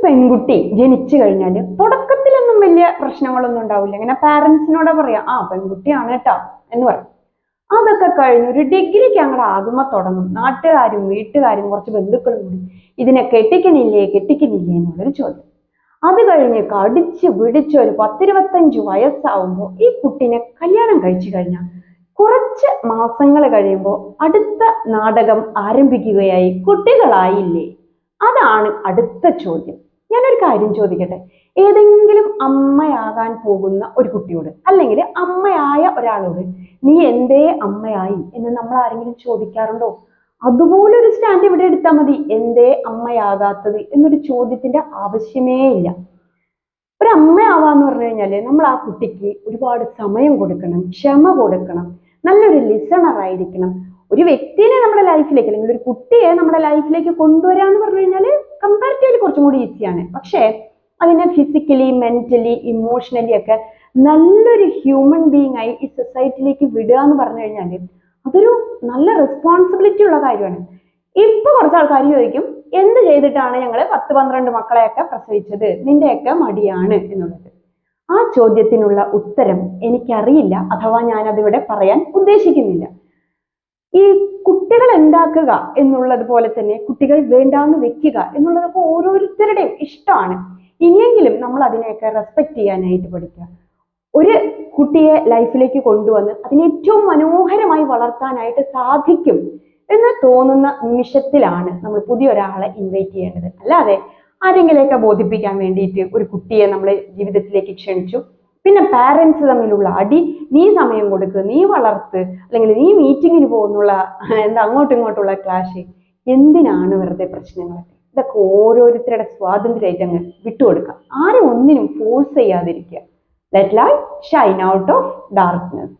പെൺകുട്ടി ജനിച്ചു കഴിഞ്ഞാൽ തുടക്കത്തിലൊന്നും വലിയ പ്രശ്നങ്ങളൊന്നും ഉണ്ടാവില്ല. ഇങ്ങനെ പാരന്റ്സിനോട് പറയാം, ആ പെൺകുട്ടിയാണ് കേട്ടോ എന്ന് പറയും. അതൊക്കെ കഴിഞ്ഞ് ഒരു ഡിഗ്രിക്ക് അങ്ങോട്ട് ആകുമ്പോ തുടങ്ങും നാട്ടുകാരും വീട്ടുകാരും കുറച്ച് ബന്ധുക്കളും കൂടി ഇതിനെ കെട്ടിക്കണില്ലേ എന്നുള്ളൊരു ചോദ്യം. അത് കഴിഞ്ഞ് കടിച്ചു പിടിച്ച് ഒരു 10-25 വയസ്സാവുമ്പോൾ ഈ കുട്ടിനെ കല്യാണം കഴിച്ചു കഴിഞ്ഞാൽ കുറച്ച് മാസങ്ങൾ കഴിയുമ്പോൾ അടുത്ത നാടകം ആരംഭിക്കുകയായി. കുട്ടികളായില്ലേ? അതാണ് അടുത്ത ചോദ്യം. ഞാനൊരു കാര്യം ചോദിക്കട്ടെ, ഏതെങ്കിലും അമ്മയാകാൻ പോകുന്ന ഒരു കുട്ടിയോട് അല്ലെങ്കിൽ അമ്മയായ ഒരാളോട് നീ എന്തേ അമ്മയായി എന്ന് നമ്മൾ ആരെങ്കിലും ചോദിക്കാറുണ്ടോ? അതുപോലെ ഒരു സ്റ്റാൻഡ് ഇവിടെ എടുത്താൽ മതി. എന്തേ അമ്മയാകാത്തത് എന്നൊരു ചോദ്യത്തിന്റെ ആവശ്യമേ ഇല്ല. ഒരു അമ്മയാവാന്ന് പറഞ്ഞു കഴിഞ്ഞാല് നമ്മൾ ആ കുട്ടിക്ക് ഒരുപാട് സമയം കൊടുക്കണം, ക്ഷമ കൊടുക്കണം, നല്ലൊരു ലിസണർ ആയിരിക്കണം. ഒരു വ്യക്തിനെ നമ്മുടെ ലൈഫിലേക്ക് അല്ലെങ്കിൽ ഒരു കുട്ടിയെ നമ്മുടെ ലൈഫിലേക്ക് കൊണ്ടുവരാന്ന് പറഞ്ഞു കഴിഞ്ഞാല് കമ്പാരിറ്റീവ്ലി കുറച്ചും കൂടി ഈസിയാണ്. പക്ഷേ അതിനെ ഫിസിക്കലി മെന്റലി ഇമോഷണലി ഒക്കെ നല്ലൊരു ഹ്യൂമൻ ബീങ് ആയി ഈ സൊസൈറ്റിയിലേക്ക് വിടുക എന്ന് പറഞ്ഞു കഴിഞ്ഞാൽ അതൊരു നല്ല റെസ്പോൺസിബിലിറ്റി ഉള്ള കാര്യമാണ്. ഇപ്പൊ കുറച്ച് ആൾക്കാർ ചോദിക്കും, എന്ത് ചെയ്തിട്ടാണ് ഞങ്ങൾ 10-12 മക്കളെയൊക്കെ പ്രസവിച്ചത്, നിന്റെയൊക്കെ മടിയാണ് എന്നുള്ളത്. ആ ചോദ്യത്തിനുള്ള ഉത്തരം എനിക്കറിയില്ല, അഥവാ ഞാൻ അതിവിടെ പറയാൻ ഉദ്ദേശിക്കുന്നില്ല. ഈ കുട്ടികൾ ഉണ്ടാക്കുക എന്നുള്ളത് പോലെ തന്നെ കുട്ടികൾ വേണ്ടാന്ന് വെക്കുക എന്നുള്ളതൊക്കെ ഓരോരുത്തരുടെയും ഇഷ്ടമാണ്. ഇനിയെങ്കിലും നമ്മൾ അതിനെയൊക്കെ റെസ്പെക്ട് ചെയ്യാനായിട്ട് പഠിക്കുക. ഒരു കുട്ടിയെ ലൈഫിലേക്ക് കൊണ്ടുവന്ന് അതിനെ ഏറ്റവും മനോഹരമായി വളർത്താനായിട്ട് സാധിക്കും എന്ന് തോന്നുന്ന നിമിഷത്തിലാണ് നമ്മൾ പുതിയൊരാളെ ഇൻവൈറ്റ് ചെയ്യേണ്ടത്. അല്ലാതെ ആരെങ്കിലെയൊക്കെ ബോധിപ്പിക്കാൻ വേണ്ടിയിട്ട് ഒരു കുട്ടിയെ നമ്മൾ ജീവിതത്തിലേക്ക് ക്ഷണിച്ചു, പിന്നെ പാരന്റ്സ് തമ്മിലുള്ള അടി, നീ സമയം കൊടുക്ക്, നീ വളർത്ത്, അല്ലെങ്കിൽ നീ മീറ്റിങ്ങിന് പോകുന്നുള്ള അങ്ങോട്ടും ഇങ്ങോട്ടുള്ള ക്ലാഷ്, എന്തിനാണ് വെറുതെ പ്രശ്നങ്ങളൊക്കെ? ഇതൊക്കെ ഓരോരുത്തരുടെ സ്വാതന്ത്ര്യമായിട്ട് അങ്ങ് വിട്ടുകൊടുക്കുക. ആരും ഒന്നിനും ഫോഴ്സ് ചെയ്യാതിരിക്കുക. Let light Shine out of darkness.